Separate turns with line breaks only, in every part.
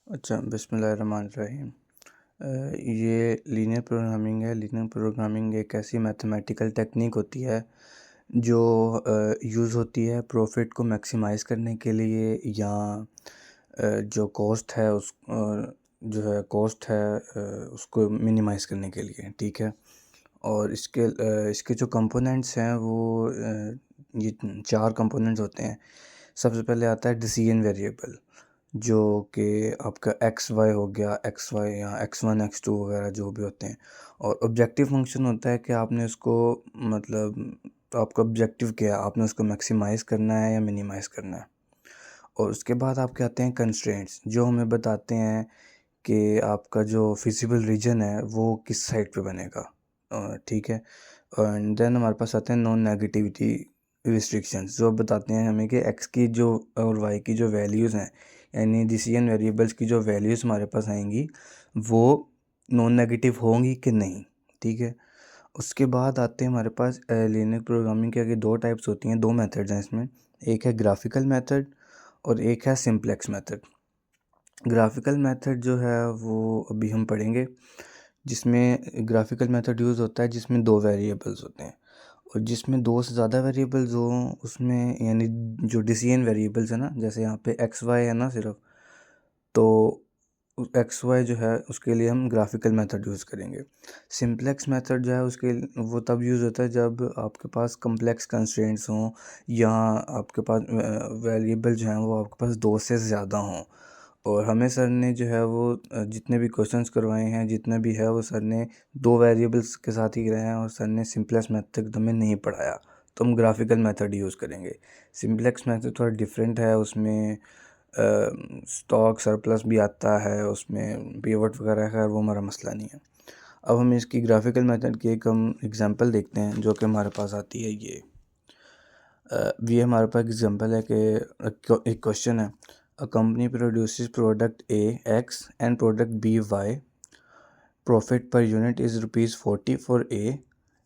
अच्छा, बिस्मिल्लाहिर्रहमानिर्रहीम। ये लीनियर प्रोग्रामिंग है। लीनियर प्रोग्रामिंग एक ऐसी मैथमेटिकल टेक्निक होती है जो यूज़ होती है प्रॉफिट को मैक्सिमाइज़ करने के लिए, या जो कॉस्ट है जो है कॉस्ट है उसको मिनिमाइज़ करने के लिए, ठीक है। और इसके जो कंपोनेंट्स हैं वो ये 4 कंपोनेंट्स होते हैं। सबसे पहले आता है डिसीजन वेरिएबल, जो कि आपका एक्स वाई हो गया, एक्स वाई या एक्स वन एक्स टू वगैरह जो भी होते हैं। और ऑब्जेक्टिव फंक्शन होता है कि आपने उसको, मतलब तो आपका ऑब्जेक्टिव क्या है, आपने उसको मैक्सिमाइज़ करना है या मिनिमाइज़ करना है। और उसके बाद आपके आते हैं कंस्ट्रेंट्स, जो हमें बताते हैं कि आपका जो फिजिबल रीजन है वो किस साइड पे बनेगा, ठीक है। एंड देन हमारे पास आते हैं नॉन नेगेटिविटी रिस्ट्रिक्शंस, जो बताते हैं हमें कि एक्स की जो और वाई की जो वैल्यूज़ हैं, यानी डिसीजन वेरिएबल्स की जो वैल्यूज़ हमारे पास आएंगी वो नॉन नेगेटिव होंगी कि नहीं, ठीक है। उसके बाद आते हैं हमारे पास लीनियर प्रोग्रामिंग के आगे 2 टाइप्स होती हैं, 2 मेथड्स हैं इसमें। एक है ग्राफिकल मेथड और एक है सिंप्लेक्स मेथड। ग्राफिकल मेथड जो है वो अभी हम पढ़ेंगे, जिसमें ग्राफिकल मेथड यूज़ होता है जिसमें 2 वेरिएबल्स होते हैं। और जिसमें 2 से ज़्यादा वेरिएबल्स हों उसमें, यानी जो डिसीजन वेरिएबल्स है ना, जैसे यहाँ पे एक्स वाई है ना सिर्फ, तो एक्स वाई जो है उसके लिए हम ग्राफिकल मेथड यूज़ करेंगे। सिंप्लेक्स मेथड जो है उसके वो तब यूज़ होता है जब आपके पास कम्प्लेक्स कंस्ट्रेंट्स हों, या आपके पास वेरिएबल जो हैं वो आपके पास 2 से ज़्यादा हों। और हमें सर ने जो है वो जितने भी क्वेश्चंस करवाए हैं, जितना भी है वो सर ने 2 वेरिएबल्स के साथ ही कराए हैं, और सर ने सिंपलेक्स मेथड हमें नहीं पढ़ाया, तो हम ग्राफिकल मेथड यूज़ करेंगे। सिंपलेक्स मेथड थोड़ा डिफरेंट है, उसमें स्टॉक सरप्लस भी आता है, उसमें पिवट वगैरह है, वो हमारा मसला नहीं है। अब हम इसकी ग्राफिकल मेथड की एक हम एग्जांपल देखते हैं जो कि हमारे पास आती है। ये हमारे पास एग्जांपल है कि एक क्वेश्चन है, a company produces product A X and product B Y, profit per unit is ₹40 for A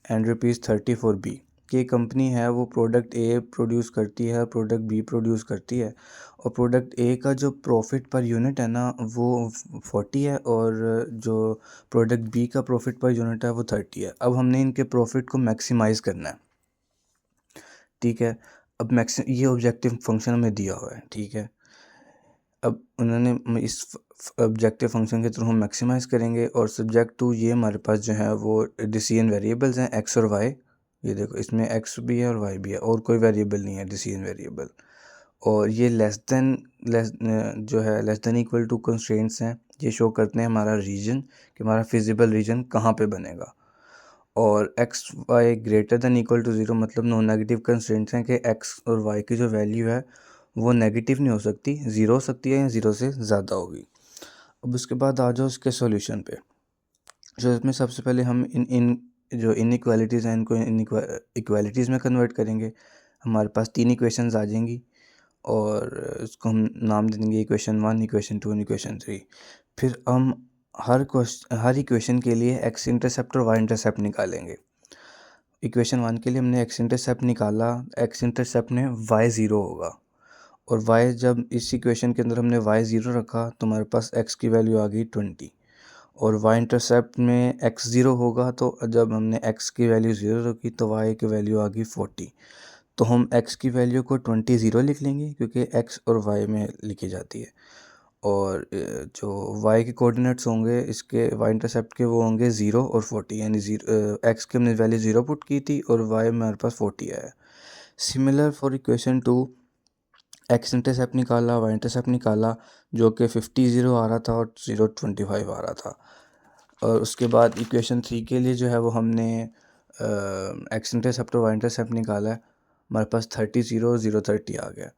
and ₹30 for B. कि कंपनी है वो प्रोडक्ट ए प्रोड्यूस करती है, प्रोडक्ट बी प्रोड्यूस करती है, और प्रोडक्ट ए का जो प्रॉफिट पर यूनिट है ना वो 40 है, और जो प्रोडक्ट बी का प्रॉफिट पर यूनिट है वो 30 है। अब हमने इनके प्रॉफिट को मैक्सिमाइज़ करना है, ठीक है। अब ये ऑब्जेक्टिव फंक्शन हमें दिया हुआ है, ठीक है। अब उन्होंने इस ऑब्जेक्टिव फंक्शन के थ्रू हम मैक्सिमाइज़ करेंगे, और सब्जेक्ट टू ये हमारे पास जो है वो डिसीजन वेरिएबल्स हैं एक्स और वाई। ये देखो इसमें एक्स भी है और वाई भी है, और कोई वेरिएबल नहीं है डिसीजन वेरिएबल। और ये less than equal to constraints हैं, ये शो करते हैं हमारा रीजन, कि हमारा फिजिबल रीजन कहाँ पे बनेगा। और X Y greater than equal to zero, मतलब नॉन नेगेटिव कंस्ट्रेंट्स हैं कि एक्स और वाई की जो वैल्यू है वो नेगेटिव नहीं हो सकती, ज़ीरो हो सकती है या ज़ीरो से ज़्यादा होगी। अब उसके बाद आ जाओ इसके सॉल्यूशन पे। जो इसमें सबसे पहले हम इन इन जो इनइक्वालिटीज़ हैं इनको इक्वालिटीज़ में कन्वर्ट करेंगे। हमारे पास 3 इक्वेशंस आ जाएंगी, और उसको हम नाम दे देंगे इक्वेशन 1, इक्वेशन 2 और इक्वेशन 3। फिर हम हर इक्वेशन के लिए एक्स इंटरसेप्ट और वाई इंटरसेप्ट निकालेंगे। इक्वेशन 1 के लिए हमने एक्स इंटरसेप्ट निकाला, एक्स इंटरसेप्ट में वाई ज़ीरो होगा, और वाई जब इस इक्वेशन के अंदर हमने वाई ज़ीरो रखा तो हमारे पास एक्स की वैल्यू आ गई 20। और वाई इंटरसेप्ट में एक्स ज़ीरो होगा, तो जब हमने एक्स की वैल्यू ज़ीरो रखी तो वाई की वैल्यू आ गई 40। तो हम एक्स की वैल्यू को 20 ज़ीरो लिख लेंगे, क्योंकि एक्स और वाई में लिखी जाती है। और जो वाई के कोऑर्डिनेट्स होंगे इसके वाई इंटरसेप्ट के, वो होंगे 0 और 40, यानी एक्स की हमने वैल्यू 0 पुट की थी और वाई में हमारे पास 40 आया। Similar for equation 2, x intercept निकाला, वाई इंटरसेप्ट निकाला, जो कि 50 ज़ीरो आ रहा था और 0 25 आ रहा था। और उसके बाद इक्वेशन 3 के लिए जो है वो हमने एक्स इंटरसेप्ट और वाई इंटरसेप्ट निकाला है, हमारे पास 30 ज़ीरो 0 30 आ गया।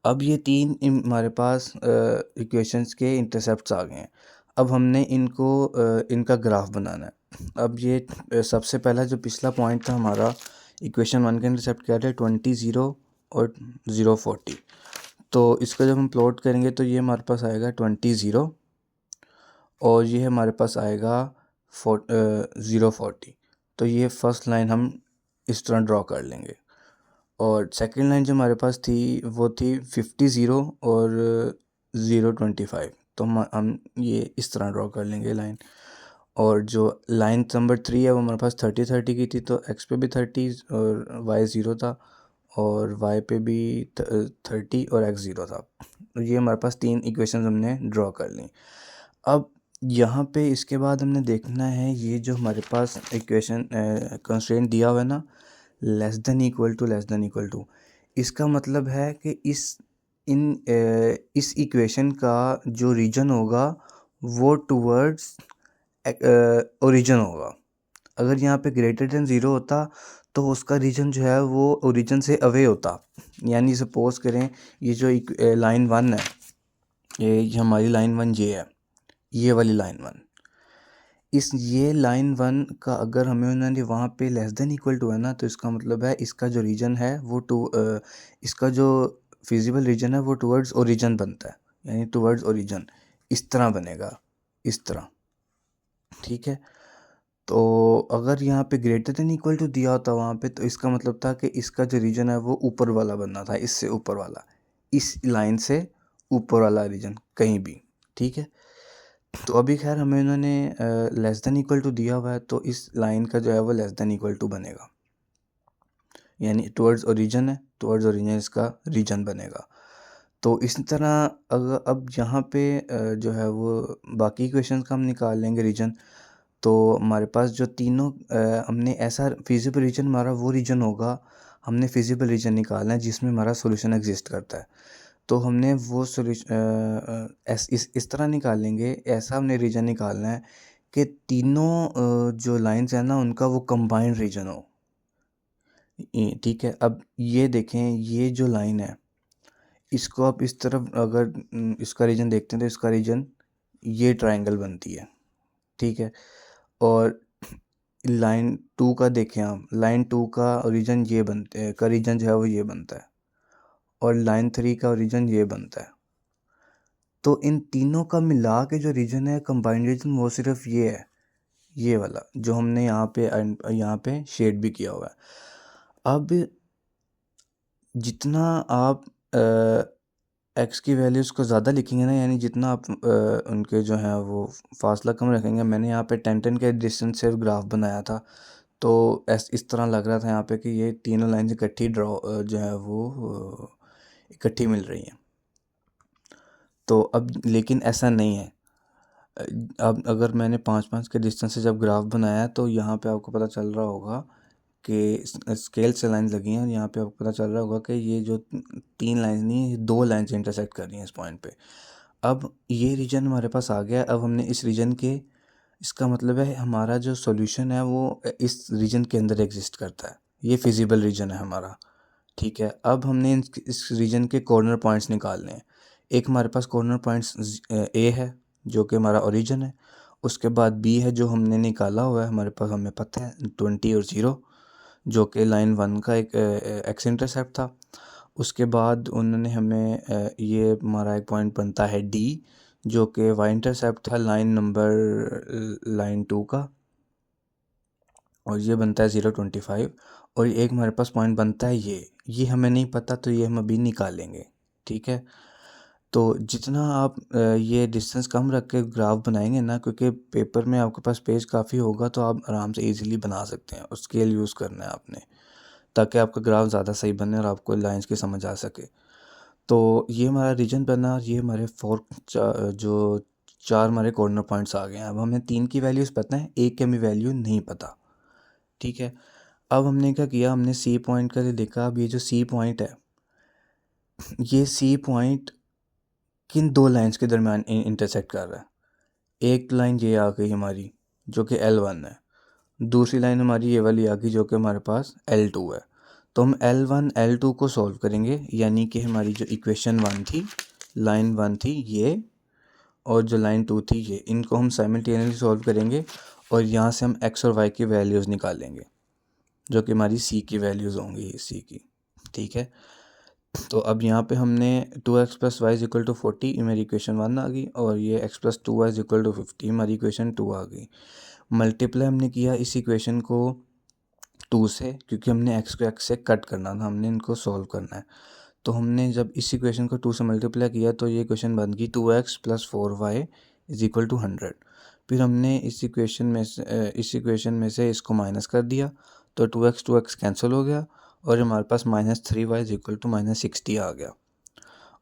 अब ये 3 हमारे पास इक्वेशंस के इंटरसेप्ट्स आ गए हैं। अब हमने इनका ग्राफ बनाना है। अब ये सबसे पहला जो पिछला पॉइंट था हमारा, इक्वेशन 1 का इंटरसेप्ट क्या है 20 ज़ीरो और 0 40। तो इसका जब हम प्लॉट करेंगे तो ये हमारे पास आएगा 20 ज़ीरो, और ये हमारे पास आएगा 0 40। तो ये फर्स्ट लाइन हम इस तरह ड्रॉ कर लेंगे। और सेकंड लाइन जो हमारे पास थी वो थी 50 ज़ीरो और 0 25। तो हम ये इस तरह ड्रॉ कर लेंगे लाइन। और जो लाइन नंबर 3 है वो हमारे पास 30 की थी, तो एक्स पे भी 30 और वाई 0 था, और वाई पे भी 30 और एक्स 0 था। तो ये हमारे पास 3 इक्वेशन हमने ड्रॉ कर ली। अब यहाँ पे इसके बाद हमने देखना है ये जो हमारे पास इक्वेशन कंस्ट्रेंट दिया हुआ है ना, लेस देन इक्वल टू, इसका मतलब है कि इस इक्वेशन का जो रीजन होगा वो टूवर्ड्स ओरिजिन होगा। अगर यहाँ पे ग्रेटर देन 0 होता तो उसका रीजन जो है वो ओरिजिन से अवे होता। यानी सपोज करें ये जो लाइन 1 है, ये हमारी लाइन 1 ये है, ये वाली लाइन 1, ये लाइन 1 का अगर हमें उन्होंने वहाँ पे लेस देन इक्वल टू है ना, तो इसका मतलब है इसका जो रीजन है वो इसका जो फिजिबल रीजन है वो टूवर्ड्स ओरिजिन बनता है, यानी टूवर्ड्स ओरिजिन इस तरह बनेगा, इस तरह। ठीक है, तो अगर यहाँ पे ग्रेटर देन इक्वल टू दिया होता वहाँ पे, तो इसका मतलब था कि इसका जो रीजन है वो ऊपर वाला बनना था, इससे ऊपर वाला, इस लाइन से ऊपर वाला रीजन कहीं भी। ठीक है, तो अभी खैर हमें इन्होंने लेस देन इक्वल टू दिया हुआ है, तो इस लाइन का जो है वो लेस देन इक्वल टू बनेगा, यानी टुवर्ड्स ओरिजिन है, टुवर्ड्स ओरिजिन इसका रीजन बनेगा। तो इस तरह अगर अब यहाँ पे जो है वो बाकी इक्वेशंस का हम निकाल लेंगे रीजन। तो हमारे पास जो तीनों हमने ऐसा फिजिबल रीजन, हमारा वो रीजन होगा, हमने फिजिबल रीजन निकालना है जिसमें हमारा सॉल्यूशन एग्जिस्ट करता है। तो हमने वो सॉल्यूशन इस तरह निकालेंगे, ऐसा हमने रीजन निकालना है कि तीनों जो लाइंस हैं ना उनका वो कंबाइंड रीजन हो। ठीक है, अब ये देखें, ये जो लाइन है इसको आप इस तरफ अगर इसका रीजन देखते हैं तो इसका रीजन ये ट्रायंगल बनती है। ठीक है, और लाइन 2 का देखें आप, लाइन 2 का रीजन ये बनते हैं, का रीजन जो है वो ये बनता है, और लाइन 3 का रीजन ये बनता है। तो इन तीनों का मिला के जो रीजन है कंबाइंड रीजन, वो सिर्फ ये है, ये वाला जो हमने यहाँ पे शेड भी किया हुआ है। अब जितना आप एक्स की वैल्यूज़ को ज़्यादा लिखेंगे ना, यानी जितना आप उनके जो हैं वो फासला कम रखेंगे, मैंने यहाँ पे 10 के डिस्टेंस से ग्राफ बनाया था, तो इस तरह लग रहा था यहाँ पे कि ये तीनों लाइन इकट्ठी जो है वो इकट्ठी मिल रही हैं। तो अब लेकिन ऐसा नहीं है। अब अगर मैंने 5-5 के डिस्टेंस से जब ग्राफ बनाया तो यहाँ पे आपको पता चल रहा होगा कि स्केल से लाइन लगी हैं, और यहाँ पे आपको पता चल रहा होगा कि ये जो 3 लाइन नहीं, 2 लाइन्स इंटरसेक्ट कर रही हैं इस पॉइंट पे। अब ये रीजन हमारे पास आ गया। अब हमने इस रीजन के, इसका मतलब है हमारा जो सॉल्यूशन है वो इस रीजन के अंदर एग्जिस्ट करता है, ये फिजिबल रीजन है हमारा। ठीक है, अब हमने इस रीजन के कॉर्नर पॉइंट्स निकालने हैं। एक हमारे पास कॉर्नर पॉइंट्स ए है जो कि हमारा ओरिजिन है, उसके बाद बी है जो हमने निकाला हुआ है, हमारे पास हमें पता है 20 और 0 जो कि लाइन 1 का एक एक्स इंटरसेप्ट था। उसके बाद उन्होंने हमें ये हमारा एक पॉइंट बनता है डी जो कि वाई इंटरसेप्ट था लाइन 2 का, और ये बनता है 0.25। और एक हमारे पास पॉइंट बनता है ये हमें नहीं पता, तो ये हम अभी निकालेंगे। ठीक है, तो जितना आप ये डिस्टेंस कम रख के ग्राफ बनाएंगे ना, क्योंकि पेपर में आपके पास पेज काफ़ी होगा तो आप आराम से इजीली बना सकते हैं, और स्केल यूज़ करना है आपने ताकि आपका ग्राफ ज़्यादा सही बने और आपको लाइंस की समझ आ सके। तो ये हमारा रीजन बना, और ये हमारे जो 4 हमारे कॉर्नर पॉइंट्स आ गए हैं। अब हमें 3 की वैल्यूज़ पता है, एक की हमें वैल्यू नहीं पता। ठीक है, अब हमने क्या किया, हमने सी पॉइंट का देखा। अब ये जो सी पॉइंट है, ये सी पॉइंट किन 2 लाइंस के दरमियान इंटरसेक्ट कर रहा है। एक लाइन ये आ गई हमारी जो कि L1 है, दूसरी लाइन हमारी ये वाली आ गई जो कि हमारे पास L2 है। तो हम L1 L2 को सॉल्व करेंगे, यानी कि हमारी जो इक्वेशन 1 थी, लाइन 1 थी ये, और जो लाइन 2 थी ये, इनको हम साइमल्टेनियसली सॉल्व करेंगे, और यहाँ से हम x और y की वैल्यूज़ निकालेंगे जो कि हमारी c की वैल्यूज़ होंगी, c की। ठीक है, तो अब यहाँ पे हमने 2x + y = 40 मेरी इक्वेशन 1 आ गई, और ये x + 2y = 50 हमारी इक्वेशन 2 आ गई। मल्टीप्लाई हमने किया इस इक्वेशन को 2 से, क्योंकि हमने x को x से कट करना था, हमने इनको सॉल्व करना है। तो हमने जब इस इक्वेशन को 2 से मल्टीप्लाई किया तो ये इक्वेशन बन गई 2x + 4y = 100। फिर हमने इस इक्वेशन में से इसको माइनस कर दिया तो 2x कैंसिल हो गया और हमारे पास -3y = -60 आ गया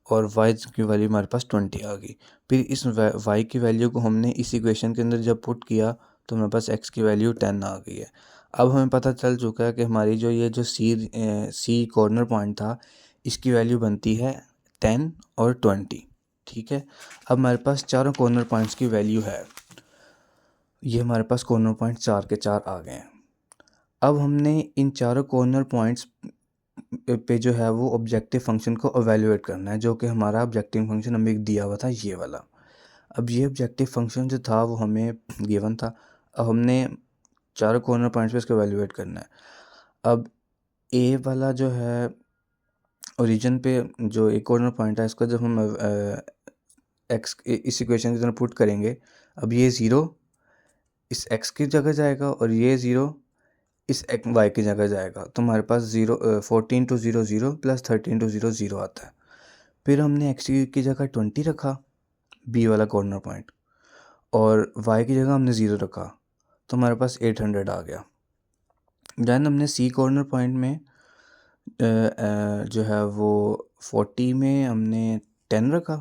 और y की वैल्यू हमारे पास 20 आ गई। फिर इस y की वैल्यू को हमने इस इक्वेशन के अंदर जब पुट किया तो हमारे पास x की वैल्यू 10 आ गई है। अब हमें पता चल चुका है कि हमारी जो सी कॉर्नर पॉइंट था इसकी वैल्यू बनती है 10 और 20। ठीक है, अब हमारे पास चारों कॉर्नर पॉइंट्स की वैल्यू है। ये हमारे पास कॉर्नर पॉइंट 4 के 4 आ गए हैं। अब हमने इन चारों कॉर्नर पॉइंट्स पे जो है वो ऑब्जेक्टिव फंक्शन को एवेल्युएट करना है, जो कि हमारा ऑब्जेक्टिव फंक्शन हमें एक दिया हुआ था ये वाला। अब ये ऑब्जेक्टिव फंक्शन जो था वो हमें गिवन था। अब हमने चारों कॉर्नर पॉइंट्स पे इसको एवेल्युएट करना है। अब ए वाला जो है ओरिजिन पे जो एक कॉर्नर पॉइंट है इसको जब हम एक्स इस इक्वेशन की तरह पुट करेंगे, अब ये 0 इस x की जगह जाएगा और ये 0 इस y की जगह जाएगा। तो हमारे पास 14 to 0 0 + 13 to 0 0 आता है। फिर हमने x की जगह 20 रखा b वाला कॉर्नर पॉइंट और y की जगह हमने 0 रखा, तो हमारे पास 800 आ गया। दैन हमने c कॉर्नर पॉइंट में जो है वो 40 में हमने 10 रखा,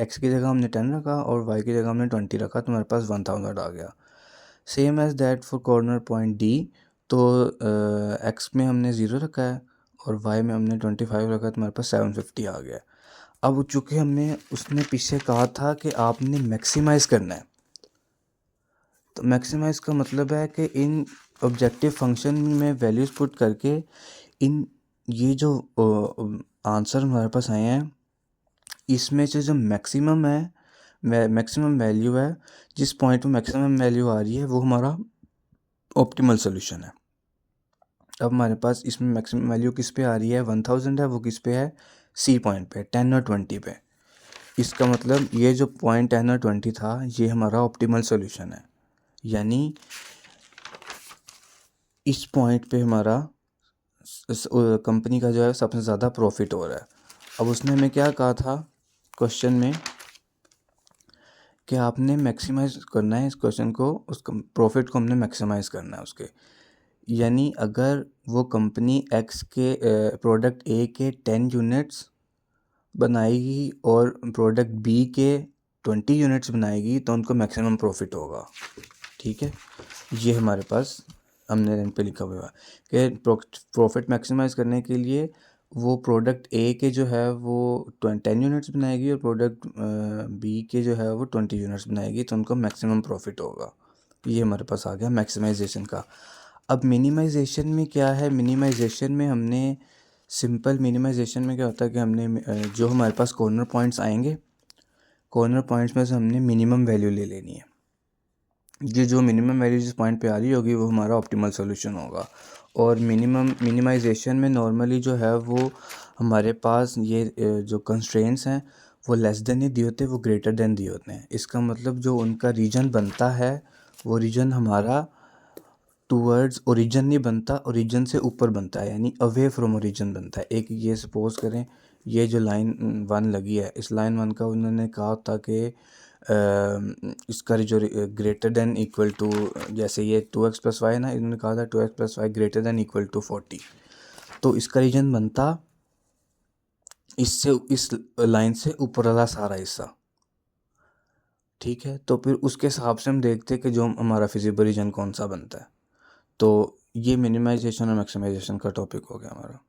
x की जगह हमने 10 रखा और y की जगह हमने 20 रखा, तो हमारे पास 1000 आ गया। Same as that for corner point D, तो x में हमने 0 रखा है और y में हमने 25 रखा है, तो हमारे पास 750 आ गया। अब चूँकि उसने पीछे कहा था कि आपने मैक्सिमाइज़ करना है, तो मैक्सिमाइज़ का मतलब है कि इन ऑब्जेक्टिव फंक्शन में वैल्यूज़ पुट करके ये जो आंसर हमारे पास आए हैं इसमें से जो मैक्सिमम है, मैक्सिमम वैल्यू है, जिस पॉइंट में मैक्सिमम वैल्यू आ रही है वो हमारा ऑप्टिमल सोल्यूशन है। अब हमारे पास इसमें मैक्सिमम वैल्यू किस पे आ रही है, 1000 है, वो किस पे है, सी पॉइंट पे 10 और 20 पे। इसका मतलब ये जो पॉइंट 10 और 20 था ये हमारा ऑप्टिमल सोल्यूशन है, यानी इस पॉइंट पे हमारा कंपनी का जो है सबसे ज़्यादा प्रॉफिट हो रहा है। अब उसने हमें क्या कहा था क्वेश्चन में कि आपने मैक्सिमाइज़ करना है इस क्वेश्चन को, उस प्रॉफिट को हमने मैक्सिमाइज़ करना है उसके, यानी अगर वो कंपनी एक्स के प्रोडक्ट ए के 10 यूनिट्स बनाएगी और प्रोडक्ट बी के 20 यूनिट्स बनाएगी तो उनको मैक्सिमम प्रॉफिट होगा। ठीक है, ये हमारे पास हमने रैंक पे लिखा हुआ है कि प्रॉफिट मैक्सिमाइज़ करने के लिए वो प्रोडक्ट ए के जो है वो 10 यूनिट्स बनाएगी और प्रोडक्ट बी के जो है वो 20 यूनिट्स बनाएगी, तो उनको मैक्सिमम प्रॉफिट होगा। ये हमारे पास आ गया मैक्सिमाइजेशन का। अब मिनिमाइजेशन में क्या है, मिनिमाइजेशन में हमने सिंपल मिनिमाइजेशन में क्या होता है कि हमने जो हमारे पास कॉर्नर पॉइंट्स आएंगे, कॉर्नर पॉइंट्स में से हमने मिनिमम वैल्यू ले लेनी है। ये जो मिनिमम वैल्यू जिस पॉइंट पे आ रही होगी वो हमारा ऑप्टिमल सॉल्यूशन होगा। और मिनिमाइजेशन में नॉर्मली जो है वो हमारे पास ये जो कंस्ट्रेंट्स हैं वो लेस देन नहीं दिए होते, वो ग्रेटर देन दिए होते हैं। इसका मतलब जो उनका रीजन बनता है वो रीजन हमारा टूवर्ड्स ओरिजिन नहीं बनता, ओरिजिन से ऊपर बनता है, यानी अवे फ्रॉम ओरिजिन बनता है। एक ये सपोज करें ये जो लाइन 1 लगी है, इस लाइन 1 का उन्होंने कहा था कि इसका जो ग्रेटर देन इक्वल टू, जैसे ये 2x + y ना, इन्होंने कहा था 2x + y greater than equal to 40, तो इसका रीजन बनता इससे, इस लाइन से ऊपर वाला सारा हिस्सा। ठीक है, तो फिर उसके हिसाब से हम देखते हैं कि जो हमारा फिजिबल रीजन कौन सा बनता है। तो ये मिनिमाइजेशन और मैक्सिमाइजेशन का टॉपिक हो गया हमारा।